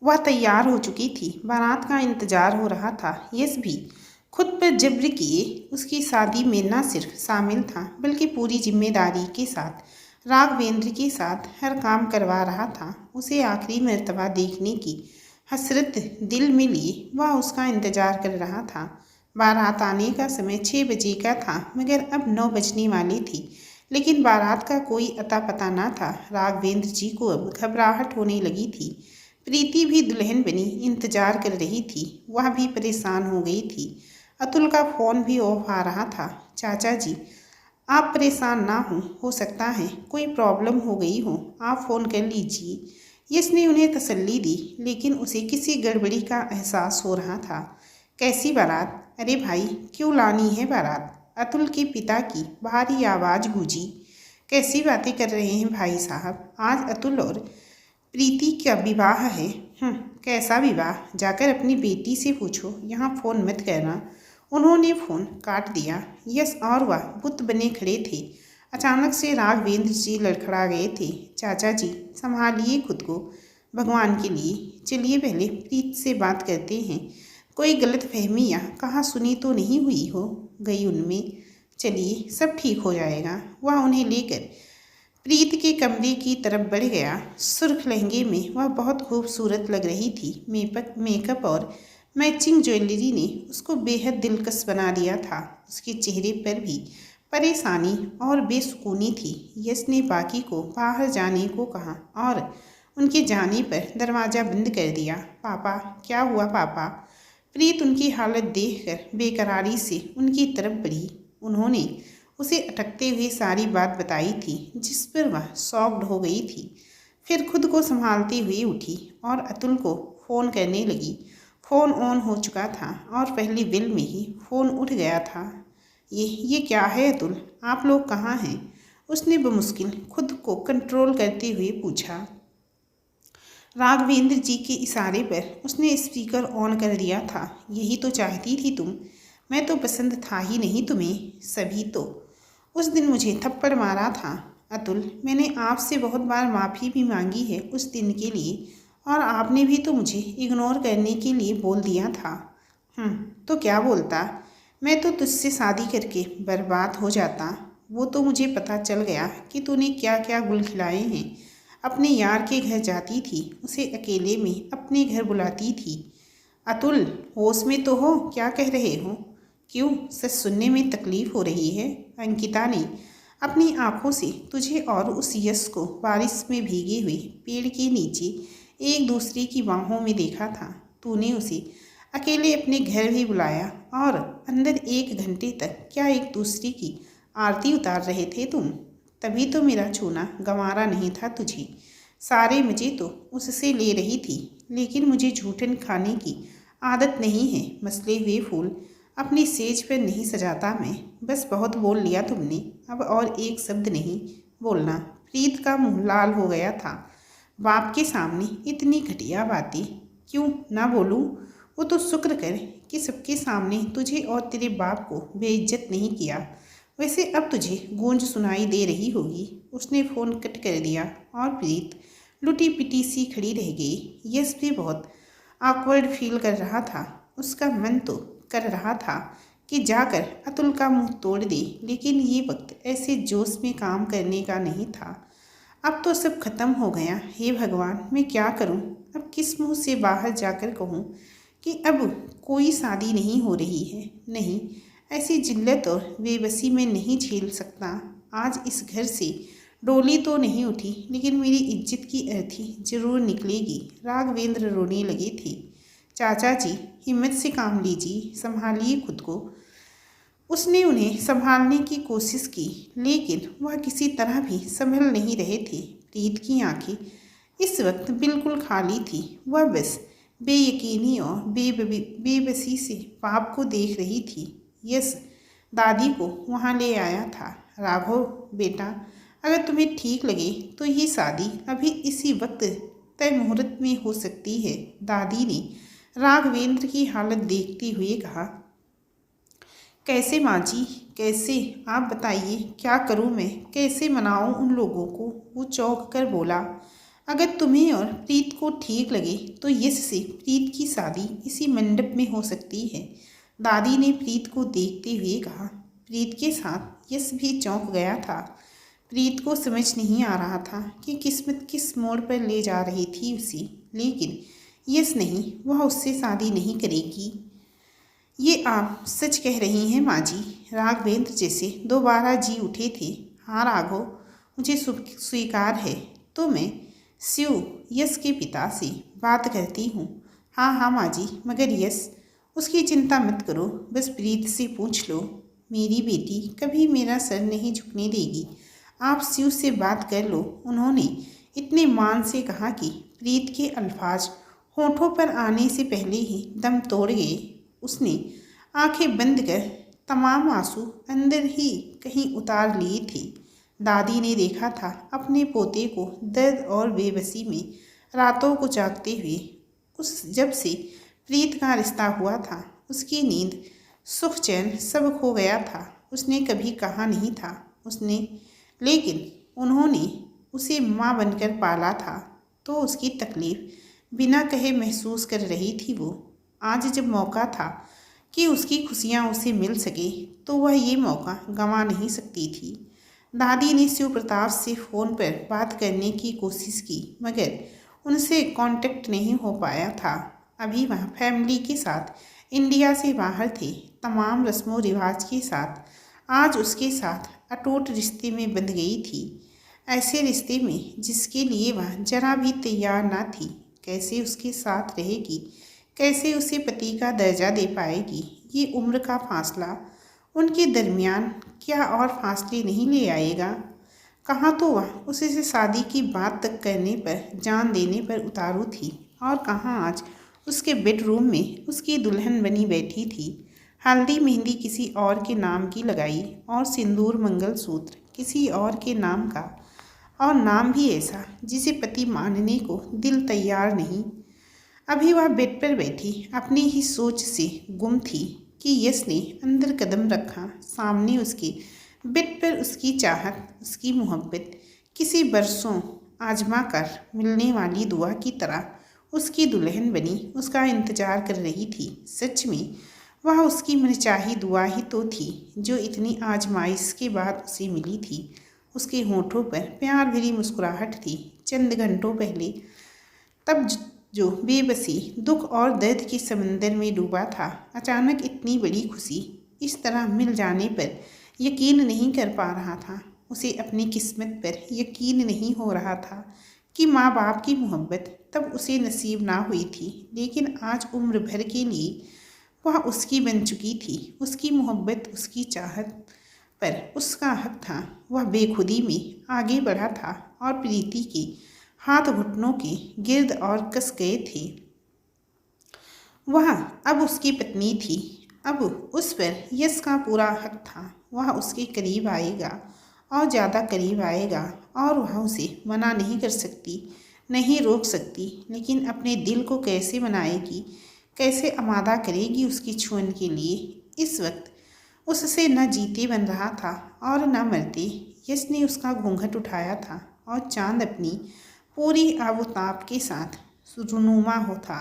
वह तैयार हो चुकी थी। बारात का इंतजार हो रहा था। यश भी खुद पर जब्र किए उसकी शादी में न सिर्फ शामिल था बल्कि पूरी जिम्मेदारी के साथ राघवेंद्र के साथ हर काम करवा रहा था। उसे आखिरी मर्तबा देखने की हसरत दिल में लिए वह उसका इंतजार कर रहा था। बारात आने का समय 6 बजे का था मगर अब 9 बजने वाली थी। लेकिन बारात का कोई अता पता न था। राघवेंद्र जी को अब घबराहट होने लगी थी। प्रीति भी दुल्हन बनी इंतजार कर रही थी। वह भी परेशान हो गई थी। अतुल का फ़ोन भी ऑफ आ रहा था। चाचा जी, आप परेशान ना हो सकता है कोई प्रॉब्लम हो गई हो, आप फ़ोन कर लीजिए। यश ने उन्हें तसल्ली दी लेकिन उसे किसी गड़बड़ी का एहसास हो रहा था। कैसी बारात? अरे भाई, क्यों लानी है बारात? अतुल के पिता की भारी आवाज़ गूंजी। कैसी बातें कर रहे हैं भाई साहब? आज अतुल और प्रीति का विवाह है। कैसा विवाह? जाकर अपनी बेटी से पूछो, यहाँ फ़ोन मत करना। उन्होंने फ़ोन काट दिया। यश और वह बुत बने खड़े थे। अचानक से राघवेंद्र जी लड़खड़ा गए थे। चाचा जी, संभालिए खुद को भगवान के लिए। चलिए पहले प्रीत से बात करते हैं। कोई गलतफहमी या कहा सुनी तो नहीं हुई हो गई उनमें? चलिए, सब ठीक हो जाएगा। वह उन्हें लेकर प्रीत के कमरे की तरफ बढ़ गया। सुर्ख लहंगे में वह बहुत खूबसूरत लग रही थी। मेकअप और मैचिंग ज्वेलरी ने उसको बेहद दिलकश बना दिया था। उसके चेहरे पर भी परेशानी और बेसुकूनी थी। यश ने बाकी को बाहर जाने को कहा और उनके जाने पर दरवाज़ा बंद कर दिया। पापा, क्या हुआ पापा? प्रीत उनकी हालत देखकर बेकरारी से उनकी तरफ बढ़ी। उन्होंने उसे अटकते हुए सारी बात बताई थी जिस पर वह शॉक्ड हो गई थी। फिर खुद को संभालते हुए उठी और अतुल को फ़ोन करने लगी। फ़ोन ऑन हो चुका था और पहली बिल में ही फ़ोन उठ गया था। ये क्या है अतुल? आप लोग कहाँ हैं? उसने बमुश्किल खुद को कंट्रोल करते हुए पूछा। राघवेंद्र जी के इशारे पर उसने स्पीकर ऑन कर दिया था। यही तो चाहती थी तुम। मैं तो पसंद था ही नहीं तुम्हें। सभी तो उस दिन मुझे थप्पड़ मारा था। अतुल, मैंने आपसे बहुत बार माफ़ी भी मांगी है उस दिन के लिए और आपने भी तो मुझे इग्नोर करने के लिए बोल दिया था। तो क्या बोलता? मैं तो तुझसे शादी करके बर्बाद हो जाता। वो तो मुझे पता चल गया कि तूने क्या क्या गुल खिलाए हैं। अपने यार के घर जाती थी, उसे अकेले में अपने घर बुलाती थी। अतुल, होश में तो हो? क्या कह रहे हो? क्यों, सच सुनने में तकलीफ़ हो रही है? अंकिता ने अपनी आंखों से तुझे और उस यश को बारिश में भीगे हुए पेड़ के नीचे एक दूसरे की बाहों में देखा था। तूने उसे अकेले अपने घर भी बुलाया और अंदर 1 घंटे तक क्या एक दूसरे की आरती उतार रहे थे तुम? तभी तो मेरा छूना गंवारा नहीं था तुझे। सारे मज़े तो उससे ले रही थी। लेकिन मुझे झूठन खाने की आदत नहीं है। मसले हुए फूल अपनी सेज पर नहीं सजाता मैं। बस बहुत बोल लिया तुमने, अब और एक शब्द नहीं बोलना। प्रीत का मुंह लाल हो गया था। बाप के सामने इतनी घटिया बातें क्यों ना बोलूं? वो तो शुक्र कर कि सबके सामने तुझे और तेरे बाप को बेइज्जत नहीं किया। वैसे अब तुझे गूंज सुनाई दे रही होगी। उसने फ़ोन कट कर दिया और प्रीत लुटी पिटी सी खड़ी रह गई। यश भी बहुत ऑकवर्ड फील कर रहा था। उसका मन तो कर रहा था कि जाकर अतुल का मुंह तोड़ दे, लेकिन ये वक्त ऐसे जोश में काम करने का नहीं था। अब तो सब खत्म हो गया। हे भगवान, मैं क्या करूं? अब किस मुंह से बाहर जाकर कहूं कि अब कोई शादी नहीं हो रही है? नहीं, ऐसी जिल्लत और बेबसी में नहीं झेल सकता। आज इस घर से डोली तो नहीं उठी लेकिन मेरी इज्जत की अर्थी जरूर निकलेगी। राघवेंद्र रोने लगे थे। चाचा जी, हिम्मत से काम लीजिए, संभालिए खुद को। उसने उन्हें संभालने की कोशिश की लेकिन वह किसी तरह भी संभल नहीं रहे थे। प्रीत की आंखें इस वक्त बिल्कुल खाली थी। वह बस बेयकीनी और बेबसी से पाप को देख रही थी। यस, दादी को वहाँ ले आया था। राघव बेटा, अगर तुम्हें ठीक लगे तो ये शादी अभी इसी वक्त तय मुहूर्त में हो सकती है। दादी ने राघवेंद्र की हालत देखते हुए कहा। कैसे माँ जी, कैसे? आप बताइए, क्या करूँ मैं? कैसे मनाऊँ उन लोगों को? वो चौंक कर बोला। अगर तुम्हें और प्रीत को ठीक लगे तो यश से प्रीत की शादी इसी मंडप में हो सकती है। दादी ने प्रीत को देखते हुए कहा। प्रीत के साथ यश भी चौंक गया था। प्रीत को समझ नहीं आ रहा था कि किस्मत किस मोड़ पर ले जा रही थी उसे, लेकिन यश नहीं, वह उससे शादी नहीं करेगी। ये आप सच कह रही हैं माँ जी। राघवेंद्र जैसे दोबारा जी उठे थे। हाँ राघव, मुझे स्वीकार है। तो मैं शिव, यश के पिता से बात करती हूँ। हाँ हाँ माँ जी, मगर यश, उसकी चिंता मत करो, बस प्रीत से पूछ लो। मेरी बेटी कभी मेरा सर नहीं झुकने देगी। आप शिव से बात कर लो। उन्होंने इतने मान से कहा कि प्रीत के अल्फाज होठों पर आने से पहले ही दम तोड़ गए। उसने आंखें बंद कर तमाम आंसू अंदर ही कहीं उतार लिए थे। दादी ने देखा था अपने पोते को दर्द और बेबसी में रातों को जागते हुए। जब से प्रीत का रिश्ता हुआ था, उसकी नींद, सुख चैन सब खो गया था। उसने कभी कहा नहीं था उसने, लेकिन उन्होंने उसे माँ बनकर पाला था, तो उसकी तकलीफ बिना कहे महसूस कर रही थी वो। आज जब मौका था कि उसकी खुशियाँ उसे मिल सके, तो वह ये मौका गंवा नहीं सकती थी। दादी ने शिव प्रताप से फ़ोन पर बात करने की कोशिश की, मगर उनसे कांटेक्ट नहीं हो पाया था। अभी वह फैमिली के साथ इंडिया से बाहर थे, तमाम रस्मों रिवाज के साथ। आज उसके साथ अटूट रिश्ते में बंध गई थी, ऐसे रिश्ते में जिसके लिए वह जरा भी तैयार ना थी। कैसे उसके साथ रहेगी, कैसे उसे पति का दर्जा दे पाएगी। ये उम्र का फासला उनके दरमियान क्या और फासले नहीं ले आएगा। कहाँ तो वह उसी से शादी की बात तक करने पर, जान देने पर उतारू थी, और कहाँ आज उसके बेडरूम में उसकी दुल्हन बनी बैठी थी। हल्दी मेहंदी किसी और के नाम की लगाई और सिंदूर मंगलसूत्र किसी और के नाम का, और नाम भी ऐसा जिसे पति मानने को दिल तैयार नहीं। अभी वह बेड पर बैठी अपनी ही सोच से गुम थी कि यश ने अंदर कदम रखा। सामने उसके बेड पर उसकी चाहत, उसकी मोहब्बत किसी बरसों आजमा कर मिलने वाली दुआ की तरह उसकी दुल्हन बनी उसका इंतजार कर रही थी। सच में वह उसकी मनचाही दुआ ही तो थी, जो इतनी आजमाइश के बाद उसे मिली थी। उसके होठों पर प्यार भरी मुस्कुराहट थी। चंद घंटों पहले तब जो बेबसी, दुख और दर्द के समंदर में डूबा था, अचानक इतनी बड़ी खुशी इस तरह मिल जाने पर यकीन नहीं कर पा रहा था। उसे अपनी किस्मत पर यकीन नहीं हो रहा था कि माँ बाप की मोहब्बत तब उसे नसीब ना हुई थी, लेकिन आज उम्र भर के लिए वह उसकी बन चुकी थी। उसकी मोहब्बत, उसकी चाहत पर उसका हक था। वह बेखुदी में आगे बढ़ा था और प्रीति के हाथ घुटनों के गिर्द और कस गए थे। वह अब उसकी पत्नी थी, अब उस पर यश का पूरा हक था। वह उसके करीब आएगा और ज़्यादा करीब आएगा, और वह उसे मना नहीं कर सकती, नहीं रोक सकती, लेकिन अपने दिल को कैसे मनाएगी, कैसे आमादा करेगी उसकी छुअन के लिए। इस वक्त उससे न जीते बन रहा था और न मरते। यश ने उसका घूंघट उठाया था और चांद अपनी पूरी आबोताब के साथ रुनुमा हो था।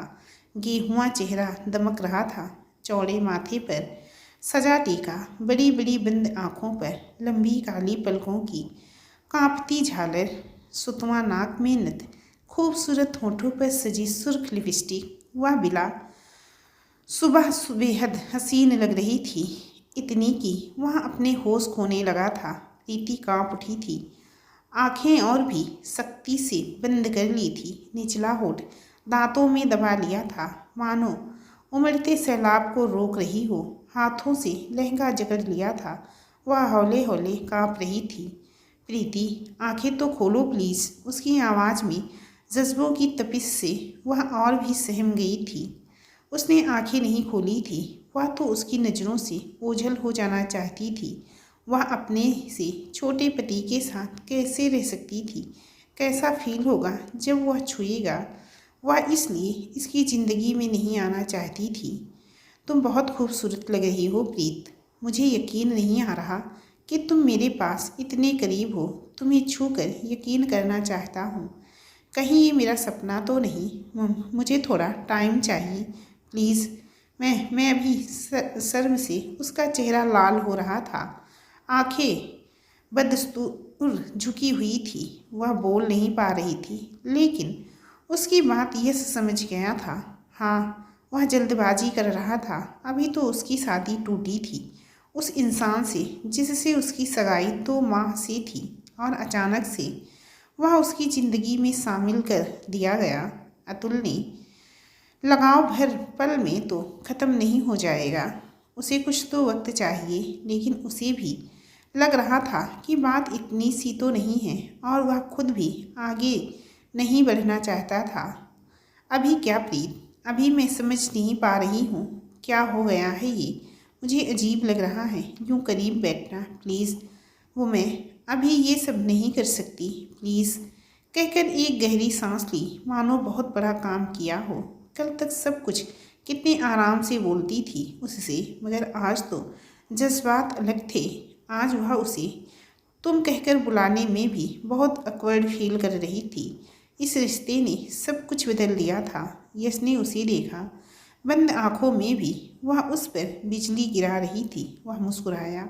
गेहुआ चेहरा दमक रहा था। चौड़े माथे पर सजा टीका, बड़ी बड़ी बंद आँखों पर लंबी काली पलकों की कांपती झालर, सुतवा नाक में नथ, खूबसूरत होठों पर सजी सुर्ख लिपस्टिक। वह बिला सुबह बेहद हसीन लग रही थी, इतनी कि वह अपने होश खोने लगा था। प्रीति कांप उठी थी, आंखें और भी सख्ती से बंद कर ली थी। निचला होठ दांतों में दबा लिया था, मानो उमड़ते सैलाब को रोक रही हो। हाथों से लहंगा जकड़ लिया था। वह हौले हौले कांप रही थी। प्रीति, आंखें तो खोलो प्लीज़। उसकी आवाज़ में जज्बों की तपिश से वह और भी सहम गई थी। उसने आंखें नहीं खोली थी। वह तो उसकी नज़रों से ओझल हो जाना चाहती थी। वह अपने से छोटे पति के साथ कैसे रह सकती थी, कैसा फील होगा जब वह छुएगा। वह इसलिए इसकी ज़िंदगी में नहीं आना चाहती थी। तुम बहुत खूबसूरत लग रही हो प्रीत। मुझे यकीन नहीं आ रहा कि तुम मेरे पास इतने करीब हो। तुम्हें छूकर यकीन करना चाहता हूँ। कहीं ये मेरा सपना तो नहीं? मुझे थोड़ा टाइम चाहिए प्लीज़। मैं अभी शर्म से उसका चेहरा लाल हो रहा था। आंखें बदस्तूर झुकी हुई थी। वह बोल नहीं पा रही थी, लेकिन उसकी बात यस समझ गया था। हाँ, वह जल्दबाजी कर रहा था। अभी तो उसकी शादी टूटी थी उस इंसान से जिससे उसकी सगाई 2 माह से थी, और अचानक से वह उसकी ज़िंदगी में शामिल कर दिया गया। अतुल ने लगाव भर पल में तो ख़त्म नहीं हो जाएगा। उसे कुछ तो वक्त चाहिए, लेकिन उसे भी लग रहा था कि बात इतनी सी तो नहीं है, और वह खुद भी आगे नहीं बढ़ना चाहता था। अभी क्या प्रीत? अभी मैं समझ नहीं पा रही हूँ क्या हो गया है ये। मुझे अजीब लग रहा है। यूँ करीब बैठना प्लीज़। वो मैं अभी ये सब नहीं कर सकती प्लीज़, कहकर एक गहरी सांस ली, मानो बहुत बड़ा काम किया हो। कल तक सब कुछ कितने आराम से बोलती थी उससे, मगर आज तो जज्बात अलग थे। आज वह उसे तुम कहकर बुलाने में भी बहुत अकवर्ड फील कर रही थी। इस रिश्ते ने सब कुछ बदल दिया था। यश ने उसे देखा। बंद आंखों में भी वह उस पर बिजली गिरा रही थी। वह मुस्कुराया।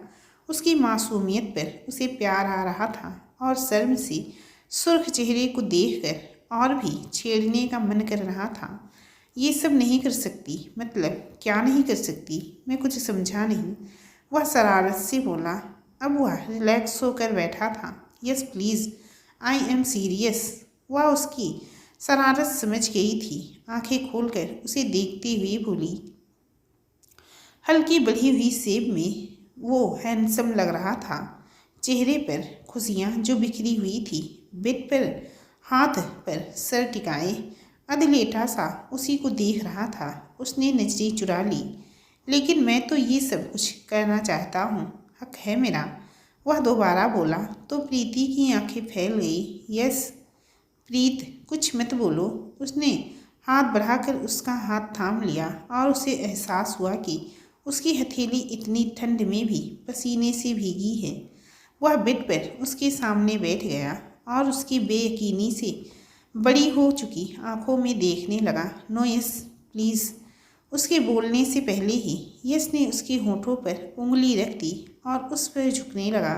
उसकी मासूमियत पर उसे प्यार आ रहा था, और शर्म से सुर्ख चेहरे को देखकर और भी छेड़ने का मन कर रहा था। ये सब नहीं कर सकती? मतलब क्या नहीं कर सकती? मैं कुछ समझा नहीं। वह शरारत से बोला। अब वह रिलैक्स होकर बैठा था। Yes please, I am serious. वह उसकी शरारत समझ गई थी। आंखें खोलकर उसे देखते हुए बोली। हल्की बढ़ी हुई सेब में वो हैंडसम लग रहा था। चेहरे पर खुशियाँ जो बिखरी हुई थी। बेड पर हाथ पर सर टिकाए अधलेटा सा उसी को देख रहा था। उसने नजरें चुरा ली। लेकिन मैं तो ये सब कुछ करना चाहता हूँ, हक है मेरा। वह दोबारा बोला तो प्रीति की आंखें फैल गई। यस प्रीत, कुछ मत बोलो। उसने हाथ बढ़ाकर उसका हाथ थाम लिया, और उसे एहसास हुआ कि उसकी हथेली इतनी ठंड में भी पसीने से भीगी है। वह बेड पर उसके सामने बैठ गया और उसकी बेयकीनी से बड़ी हो चुकी आंखों में देखने लगा। No yes please. उसके बोलने से पहले ही यस ने उसके होठों पर उंगली रख दी और उस पर झुकने लगा।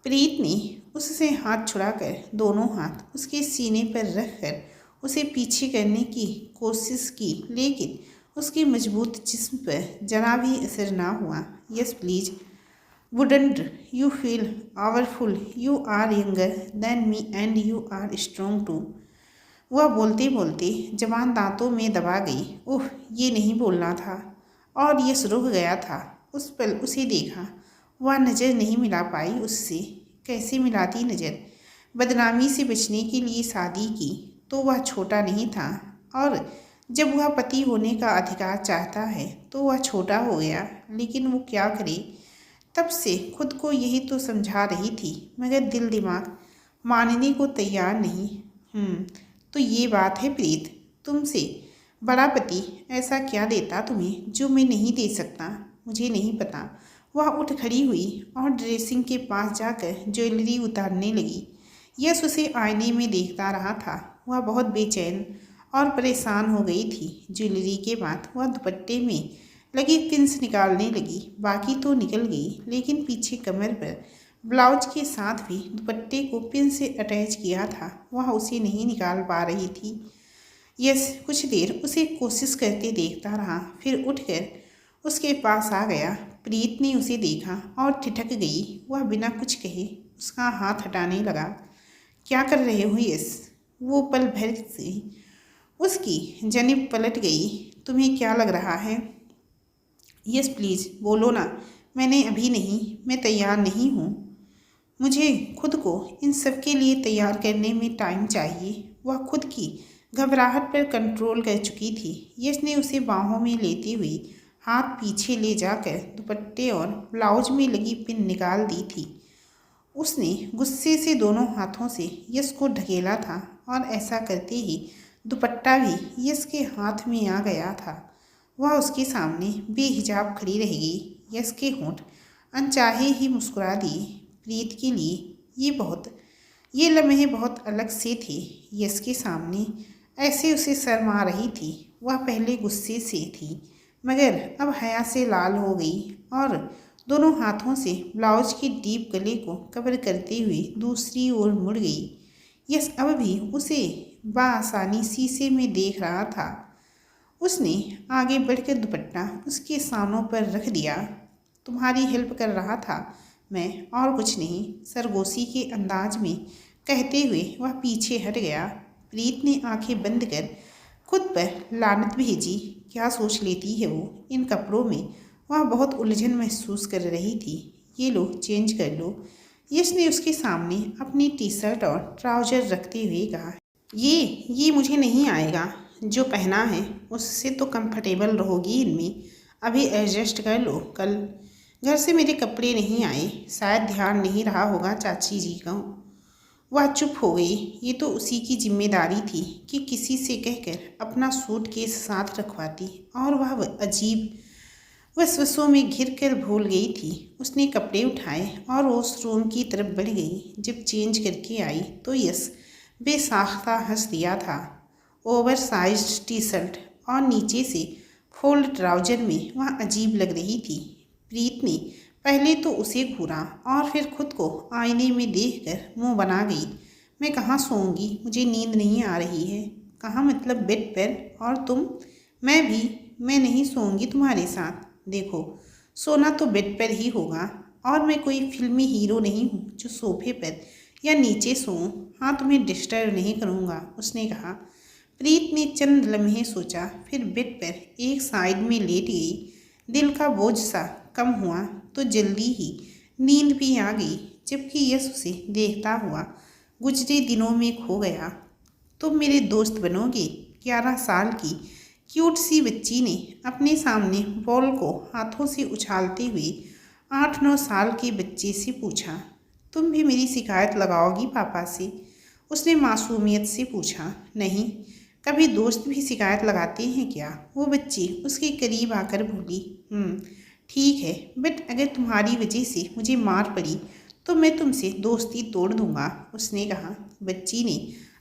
प्रीत ने उससे हाथ छुड़ाकर दोनों हाथ उसके सीने पर रखकर उसे पीछे करने की कोशिश की, लेकिन उसकी मजबूत जिस्म पर जरा भी असर ना हुआ। Yes please, wouldn't you feel powerful? You are younger than me and you are strong too. वह बोलते बोलते जबान दांतों में दबा गई। ओह, ये नहीं बोलना था। और यस रुक गया था। उस पल उसे देखा। वह नज़र नहीं मिला पाई उससे। कैसे मिलाती नज़र? बदनामी से बचने के लिए शादी की तो वह छोटा नहीं था, और जब वह पति होने का अधिकार चाहता है तो वह छोटा हो गया। लेकिन वो क्या करे? तब से खुद को यही तो समझा रही थी, मगर दिल दिमाग मानने को तैयार नहीं। तो ये बात है प्रीत, तुमसे बड़ा पति ऐसा क्या देता तुम्हें जो मैं नहीं दे सकता? मुझे नहीं पता। वह उठ खड़ी हुई और ड्रेसिंग के पास जाकर ज्वेलरी उतारने लगी। यश उसे आईने में देखता रहा था। वह बहुत बेचैन और परेशान हो गई थी। ज्वेलरी के बाद वह दुपट्टे में लगी पिंस निकालने लगी। बाकी तो निकल गई, लेकिन पीछे कमर पर ब्लाउज के साथ भी दुपट्टे को पिन से अटैच किया था, वह उसे नहीं निकाल पा रही थी। यस कुछ देर उसे कोशिश करते देखता रहा, फिर उठकर उसके पास आ गया। प्रीत ने उसे देखा और ठिठक गई। वह बिना कुछ कहे उसका हाथ हटाने लगा। क्या कर रहे हो यस? वो पल भर से उसकी जनिब पलट गई। तुम्हें क्या लग रहा है? यस प्लीज़ बोलो ना। मैंने अभी नहीं, मैं तैयार नहीं हूँ। मुझे खुद को इन सब के लिए तैयार करने में टाइम चाहिए। वह खुद की घबराहट पर कंट्रोल कर चुकी थी। यश ने उसे बाहों में लेते हुए हाथ पीछे ले जाकर दुपट्टे और ब्लाउज में लगी पिन निकाल दी थी। उसने गुस्से से दोनों हाथों से यश को ढकेला था, और ऐसा करते ही दुपट्टा भी यश के हाथ में आ गया था। वह उसके सामने बेहिजाब खड़ी रह गई। यश के होंठ अनचाहे ही मुस्कुरा दिए। प्रीत के लिए ये बहुत ये लम्हे बहुत अलग से थे। यश के सामने ऐसे उसे शर्म आ रही थी। वह पहले गुस्से से थी, मगर अब हया से लाल हो गई और दोनों हाथों से ब्लाउज के डीप गले को कवर करते हुए दूसरी ओर मुड़ गई। यश अब भी उसे बआसानी शीशे में देख रहा था। उसने आगे बढ़कर दुपट्टा उसके सामों पर रख दिया। तुम्हारी हेल्प कर रहा था मैं, और कुछ नहीं, सरगोशी के अंदाज में कहते हुए वह पीछे हट गया। प्रीत ने आंखें बंद कर खुद पर लानत भेजी। क्या सोच लेती है वो इन कपड़ों में। वह बहुत उलझन महसूस कर रही थी। ये लो, चेंज कर लो, यश ने उसके सामने अपनी टी शर्ट और ट्राउजर रखते हुए कहा। ये मुझे नहीं आएगा। जो पहना है उससे तो कंफर्टेबल रहोगी इनमें। अभी एडजस्ट कर लो। कल घर से मेरे कपड़े नहीं आए, शायद ध्यान नहीं रहा होगा चाची जी का। वह चुप हो गई। ये तो उसी की जिम्मेदारी थी कि किसी से कहकर अपना सूटकेस साथ रखवाती, और वह अजीब वसवसों में घिर कर भूल गई थी। उसने कपड़े उठाए और वॉशरूम की तरफ बढ़ गई। जब चेंज करके आई तो यस बेसाख्ता हंस दिया था। ओवर साइज टी शर्ट और नीचे से फोल्ड ट्राउजर में वह अजीब लग रही थी। प्रीत ने पहले तो उसे घूरा और फिर खुद को आईने में देखकर मुंह बना गई। मैं कहाँ सोऊंगी, मुझे नींद नहीं आ रही है। कहाँ मतलब बेड पर, और तुम? मैं नहीं सोऊंगी तुम्हारे साथ। देखो, सोना तो बेड पर ही होगा, और मैं कोई फिल्मी हीरो नहीं हूँ जो सोफे पर या नीचे सोऊं। हाँ, तुम्हें डिस्टर्ब नहीं करूँगा, उसने कहा। प्रीत ने चंद लम्हे सोचा, फिर बेड पर एक साइड में लेट गई। दिल का बोझ सा कम हुआ तो जल्दी ही नींद भी आ गई, जबकि यश उसे देखता हुआ गुजरे दिनों में खो गया। तुम मेरे दोस्त बनोगे? 11 साल की क्यूट सी बच्ची ने अपने सामने बॉल को हाथों से उछालते हुए 8-9 साल के बच्चे से पूछा। तुम भी मेरी शिकायत लगाओगी पापा से? उसने मासूमियत से पूछा। नहीं, कभी दोस्त भी शिकायत लगाते हैं क्या? वो बच्ची उसके करीब आकर बोली। ठीक है, बट अगर तुम्हारी वजह से मुझे मार पड़ी तो मैं तुमसे दोस्ती तोड़ दूंगा, उसने कहा। बच्ची ने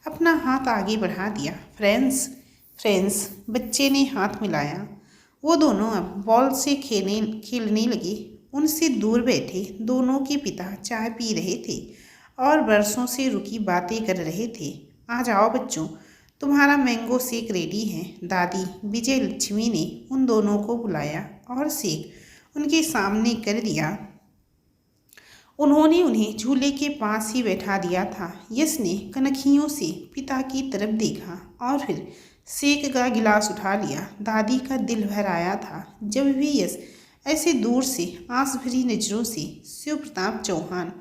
अपना हाथ आगे बढ़ा दिया। फ्रेंड्स, बच्चे ने हाथ मिलाया। वो दोनों अब बॉल से खेलने लगे। उनसे दूर बैठे दोनों के पिता चाय पी रहे थे और बरसों से रुकी बातें कर रहे थे। आ जाओ बच्चों, तुम्हारा मैंगो शेक रेडी है। दादी विजय लक्ष्मी ने उन दोनों को बुलाया और शेक उनके सामने कर दिया। उन्होंने उन्हें झूले के पास ही बैठा दिया था। यश ने कनखियों से पिता की तरफ देखा और फिर शेक का गिलास उठा लिया। दादी का दिल भर आया था। जब भी यश ऐसे दूर से आंस भरी नजरों से शिव प्रताप चौहान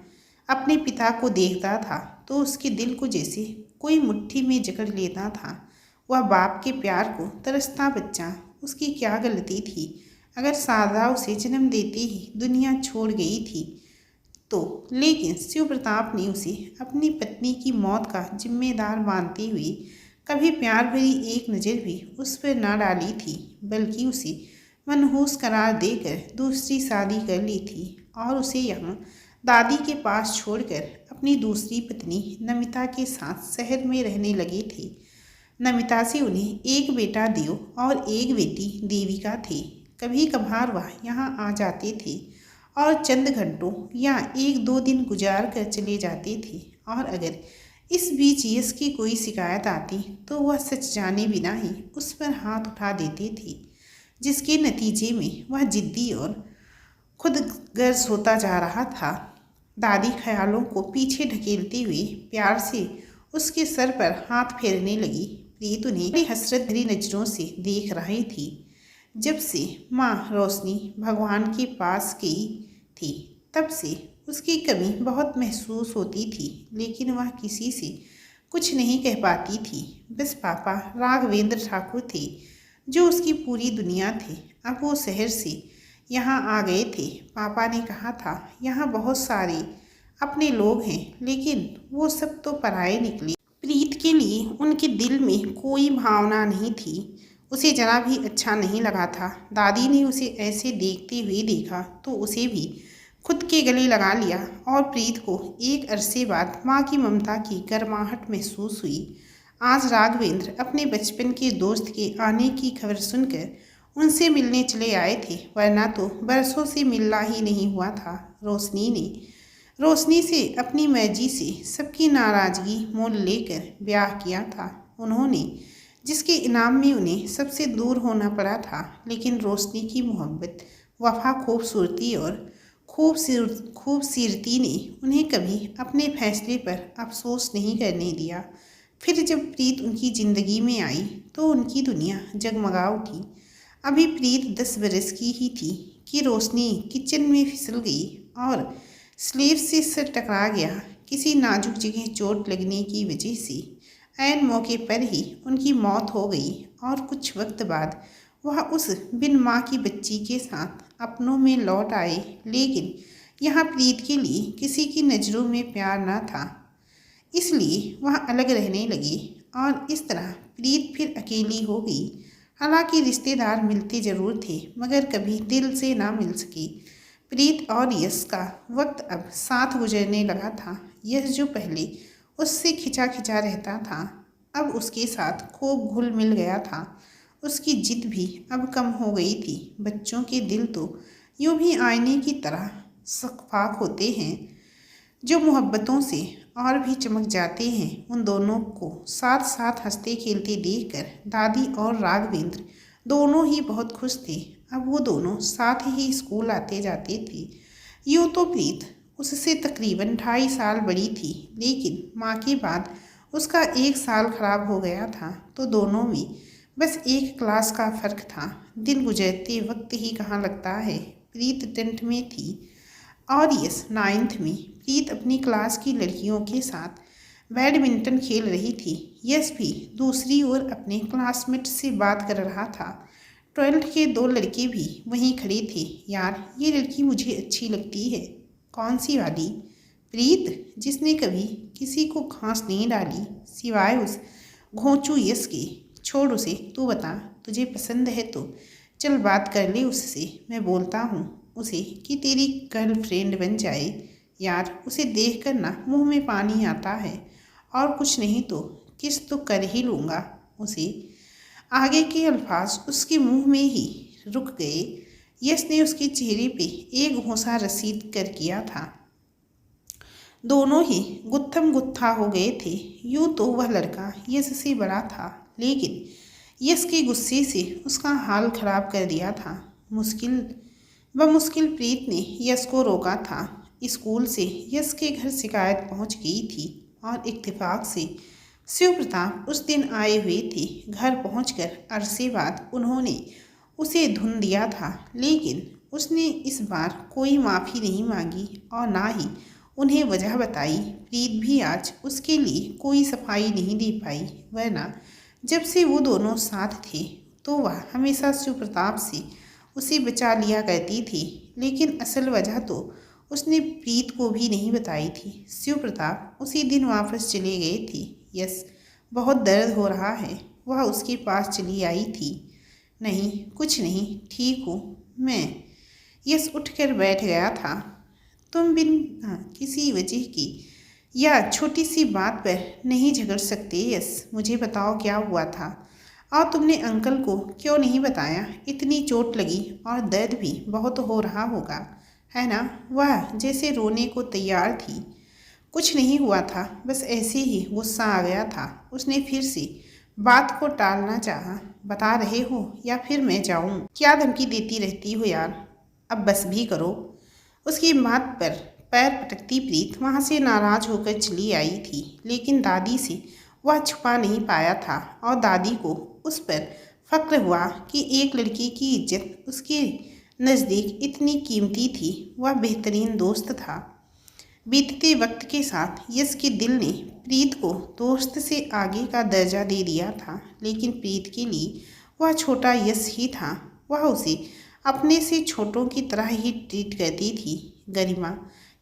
अपने पिता को देखता था तो उसके दिल को जैसे कोई मुट्ठी में जकड़ लेता था। वह बाप के प्यार को तरसता बच्चा, उसकी क्या गलती थी? अगर शारदा उसे जन्म देते ही दुनिया छोड़ गई थी तो, लेकिन शिव प्रताप ने उसे अपनी पत्नी की मौत का जिम्मेदार मानते हुए कभी प्यार भरी एक नज़र भी उस पर ना डाली थी, बल्कि उसे मनहूस करार देकर दूसरी शादी कर ली थी और उसे यहाँ दादी के पास छोड़कर अपनी दूसरी पत्नी नमिता के साथ शहर में रहने लगे थे। नमिता से उन्हें एक बेटा देव और एक बेटी देविका थे। कभी कभार वह यहाँ आ जाते थे और चंद घंटों या 1-2 दिन गुजार कर चले जाते थे, और अगर इस बीच यश की कोई शिकायत आती तो वह सच जाने बिना ही उस पर हाथ उठा देते थे, जिसके नतीजे में वह जिद्दी और खुदगर्ज होता जा रहा था। दादी ख्यालों को पीछे ढकेलते हुए प्यार से उसके सर पर हाथ फेरने लगी। प्रीत उन्हें बड़ी हसरत भरी नज़रों से देख रही थी। जब से माँ रोशनी भगवान के पास गई थी तब से उसकी कमी बहुत महसूस होती थी, लेकिन वह किसी से कुछ नहीं कह पाती थी। बस पापा राघवेंद्र ठाकुर थे जो उसकी पूरी दुनिया थे। अब वो शहर से यहाँ आ गए थे। पापा ने कहा था यहाँ बहुत सारे अपने लोग हैं, लेकिन वो सब तो पराये निकले। प्रीत के लिए उनके दिल में कोई भावना नहीं थी। उसे जरा भी अच्छा नहीं लगा था। दादी ने उसे ऐसे देखते हुए देखा तो उसे भी खुद के गले लगा लिया और प्रीत को एक अरसे बाद माँ की ममता की गर्माहट महसूस हुई। आज राघवेंद्र अपने बचपन के दोस्त के आने की खबर सुनकर उनसे मिलने चले आए थे, वरना तो बरसों से मिलना ही नहीं हुआ था। रोशनी से अपनी मर्जी से सबकी नाराज़गी मोल लेकर ब्याह किया था उन्होंने, जिसके इनाम में उन्हें सबसे दूर होना पड़ा था। लेकिन रोशनी की मोहब्बत, वफा, खूबसूरती और खूबसूरती ने उन्हें कभी अपने फैसले पर अफसोस नहीं करने दिया। फिर जब प्रीत उनकी ज़िंदगी में आई तो उनकी दुनिया जगमगा उठी। अभी प्रीत 10 बरस की ही थी कि रोशनी किचन में फिसल गई और स्लेब से सर टकरा गया। किसी नाजुक जगह चोट लगने की वजह से ऐन मौके पर ही उनकी मौत हो गई और कुछ वक्त बाद वह उस बिन माँ की बच्ची के साथ अपनों में लौट आए। लेकिन यहाँ प्रीत के लिए किसी की नज़रों में प्यार न था, इसलिए वह अलग रहने लगी और इस तरह प्रीत फिर अकेली हो गई। हालांकि रिश्तेदार मिलते ज़रूर थे, मगर कभी दिल से ना मिल सके। प्रीत और यश का वक्त अब साथ गुजरने लगा था। यश जो पहले उससे खिंचा खिंचा रहता था, अब उसके साथ खूब घुल मिल गया था। उसकी जिद भी अब कम हो गई थी। बच्चों के दिल तो यूं भी आईने की तरह शफाफ होते हैं, जो मोहब्बतों से और भी चमक जाते हैं। उन दोनों को साथ साथ हंसते खेलते देखकर दादी और राघवेंद्र दोनों ही बहुत खुश थे। अब वो दोनों साथ ही स्कूल आते जाते थे। यूँ तो प्रीत उससे तकरीबन 2.5 साल बड़ी थी, लेकिन माँ के बाद उसका 1 साल खराब हो गया था, तो दोनों में बस 1 क्लास का फ़र्क था। दिन गुजरते वक्त ही कहाँ लगता है। प्रीत 10th में थी और यस 9th में। प्रीत अपनी क्लास की लड़कियों के साथ बैडमिंटन खेल रही थी। यश भी दूसरी ओर अपने क्लासमेट से बात कर रहा था। 12th के 2 लड़के भी वहीं खड़े थे। यार, ये लड़की मुझे अच्छी लगती है। कौन सी वाली? प्रीत, जिसने कभी किसी को खांस नहीं डाली सिवाय उस घोंचू यश के। छोड़ उसे, तू बता, तुझे पसंद है तो चल बात कर ले उससे। मैं बोलता हूँ उसे कि तेरी गर्लफ्रेंड बन जाए। यार, उसे देख कर ना मुँह में पानी आता है, और कुछ नहीं तो किस तो कर ही लूँगा उसे। आगे के अल्फाज उसके मुंह में ही रुक गए। यश ने उसके चेहरे पे एक घूंसा रसीद कर किया था। दोनों ही गुत्थम गुत्था हो गए थे। यूँ तो वह लड़का यश से बड़ा था, लेकिन यश के गुस्से से उसका हाल खराब कर दिया था। मुश्किल प्रीत ने यश को रोका था। स्कूल से यश के घर शिकायत पहुंच गई थी और इत्तेफाक से शिव प्रताप उस दिन आए हुए थे। घर पहुंचकर अरसे बाद उन्होंने उसे धुन दिया था, लेकिन उसने इस बार कोई माफ़ी नहीं मांगी और ना ही उन्हें वजह बताई। प्रीत भी आज उसके लिए कोई सफाई नहीं दे पाई, वरना जब से वो दोनों साथ थे तो वह हमेशा शिव प्रताप से उसे बचा लिया करती थी। लेकिन असल वजह तो उसने प्रीत को भी नहीं बताई थी। शिव प्रताप उसी दिन वापस चले गए थे। यस, बहुत दर्द हो रहा है, वह उसके पास चली आई थी। नहीं, कुछ नहीं, ठीक हूँ मैं। यस उठकर बैठ गया था। तुम बिन किसी वजह की या छोटी सी बात पर नहीं झगड़ सकते। यस, मुझे बताओ क्या हुआ था और तुमने अंकल को क्यों नहीं बताया? इतनी चोट लगी और दर्द भी बहुत हो रहा होगा, है ना? वह जैसे रोने को तैयार थी। कुछ नहीं हुआ था, बस ऐसे ही गुस्सा आ गया था। उसने फिर से बात को टालना चाहा। बता रहे हो या फिर मैं जाऊं? क्या धमकी देती रहती हो यार, अब बस भी करो। उसकी बात पर पैर पटकती प्रीत वहाँ से नाराज होकर चली आई थी, लेकिन दादी से वह छुपा नहीं पाया था और दादी को उस पर फक्र हुआ कि एक लड़की की इज्जत उसके नज़दीक इतनी कीमती थी। वह बेहतरीन दोस्त था। बीतते वक्त के साथ यश के दिल ने प्रीत को दोस्त से आगे का दर्जा दे दिया था, लेकिन प्रीत के लिए वह छोटा यश ही था। वह उसे अपने से छोटों की तरह ही ट्रीट करती थी। गरिमा,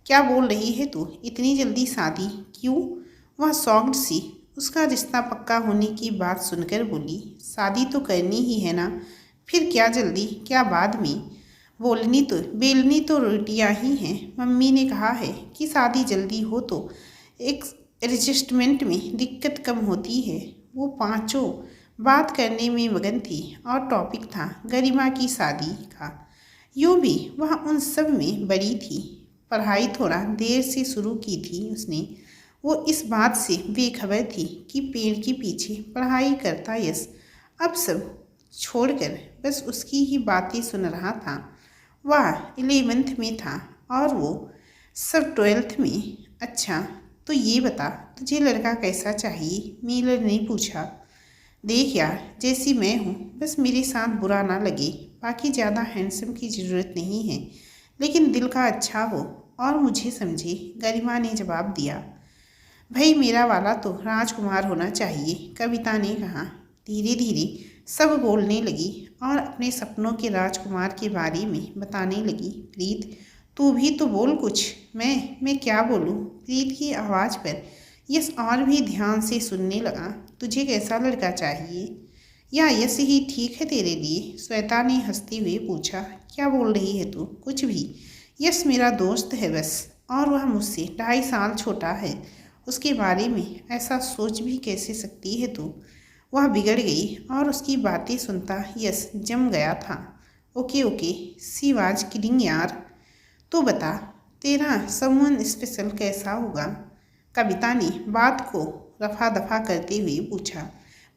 क्या बोल रही है तू? इतनी जल्दी शादी क्यों? वह शॉक्ड सी उसका रिश्ता पक्का होने की बात सुनकर बोली। शादी तो करनी ही है ना, फिर क्या जल्दी, क्या बाद में? बेलनी तो रोटियां ही हैं। मम्मी ने कहा है कि शादी जल्दी हो तो एक एडजस्टमेंट में दिक्कत कम होती है। वो पांचों बात करने में मगन थी और टॉपिक था गरिमा की शादी का। यूँ भी वह उन सब में बड़ी थी। पढ़ाई थोड़ा देर से शुरू की थी उसने। वो इस बात से बेखबर थी कि पेड़ के पीछे पढ़ाई करता यश अब सब छोड़कर बस उसकी ही बातें सुन रहा था। वह 11th में था और वो सब 12th में। अच्छा तो ये बता तुझे लड़का कैसा चाहिए? मीलर ने पूछा। देख यार, जैसी मैं हूँ बस मेरे साथ बुरा ना लगे, बाकी ज़्यादा हैंडसम की ज़रूरत नहीं है, लेकिन दिल का अच्छा हो और मुझे समझे, गरिमा ने जवाब दिया। भाई मेरा वाला तो राजकुमार होना चाहिए, कविता ने कहा। धीरे धीरे सब बोलने लगी और अपने सपनों के राजकुमार के बारे में बताने लगी। प्रीत तू भी तो बोल कुछ। मैं क्या बोलूँ? प्रीत की आवाज़ पर यश और भी ध्यान से सुनने लगा। तुझे कैसा लड़का चाहिए? या यश ही ठीक है तेरे लिए? श्वेता ने हंसते हुए पूछा। क्या बोल रही है तू? कुछ भी। यश मेरा दोस्त है बस, और वह मुझसे 2.5 साल छोटा है। उसके बारे में ऐसा सोच भी कैसे सकती है तू? वह बिगड़ गई और उसकी बातें सुनता यश जम गया था। ओके सी वाज किडिंग यार। तो बता तेरा समवन स्पेशल कैसा होगा? कविता ने बात को रफा दफा करते हुए पूछा।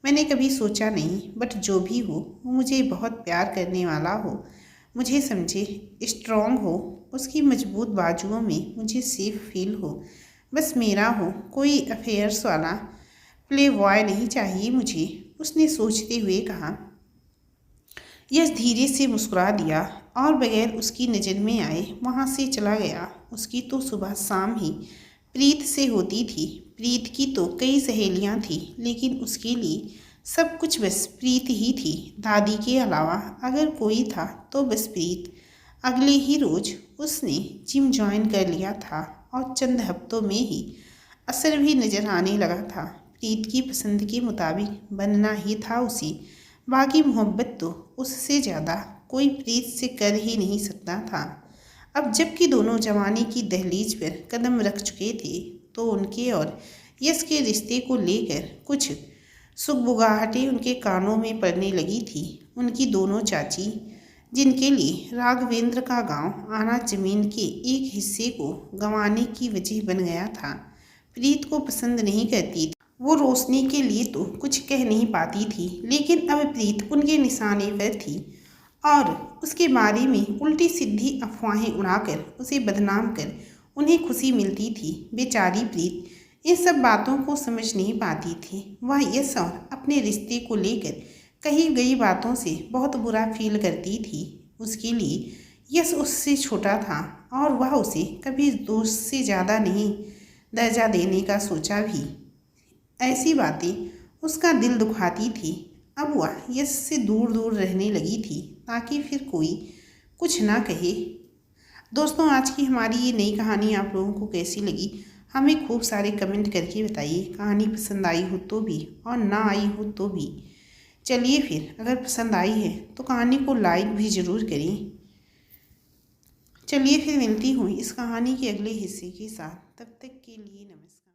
मैंने कभी सोचा नहीं, बट जो भी हो वो मुझे बहुत प्यार करने वाला हो, मुझे समझे, स्ट्रॉन्ग हो, उसकी मजबूत बाजुओं में मुझे सेफ फील हो, बस मेरा हो, कोई अफेयर्स वाला प्ले बॉय नहीं चाहिए मुझे, उसने सोचते हुए कहा। यश धीरे से मुस्कुरा दिया और बगैर उसकी नज़र में आए वहाँ से चला गया। उसकी तो सुबह शाम ही प्रीत से होती थी। प्रीत की तो कई सहेलियाँ थी, लेकिन उसके लिए सब कुछ बस प्रीत ही थी। दादी के अलावा अगर कोई था तो बस प्रीत। अगले ही रोज़ उसने जिम ज्वाइन कर लिया था और चंद हफ्तों में ही असर भी नज़र आने लगा था। प्रीत की पसंद के मुताबिक बनना ही था उसे। बाकी मोहब्बत तो उससे ज़्यादा कोई प्रीत से कर ही नहीं सकता था। अब जबकि दोनों जवानी की दहलीज पर कदम रख चुके थे, तो उनके और यश के रिश्ते को लेकर कुछ सुगबुगाहटें उनके कानों में पड़ने लगी थी। उनकी दोनों चाची, जिनके लिए राघवेंद्र का गांव आना जमीन के एक हिस्से को गंवाने की वजह बन गया था, प्रीत को पसंद नहीं करती थी। वो रोशनी के लिए तो कुछ कह नहीं पाती थी, लेकिन अब प्रीत उनके निशाने पर थी और उसके बारे में उल्टी सीधी अफवाहें उड़ाकर उसे बदनाम कर उन्हें खुशी मिलती थी। बेचारी प्रीत इन सब बातों को समझ नहीं पाती थी। वह यश और अपने रिश्ते को लेकर कही गई बातों से बहुत बुरा फील करती थी। उसके लिए यश उससे छोटा था और वह उसे कभी दोस्त से ज़्यादा नहीं दर्जा देने का सोचा भी। ऐसी बातें उसका दिल दुखाती थी। अब वह यश से दूर दूर रहने लगी थी ताकि फिर कोई कुछ ना कहे। दोस्तों, आज की हमारी ये नई कहानी आप लोगों को कैसी लगी हमें खूब सारे कमेंट करके बताइए। कहानी पसंद आई हो तो भी और ना आई हो तो भी। चलिए फिर, अगर पसंद आई है तो कहानी को लाइक भी ज़रूर करें। चलिए फिर मिलती हूँ इस कहानी के अगले हिस्से के साथ। तब तक के लिए नमस्कार।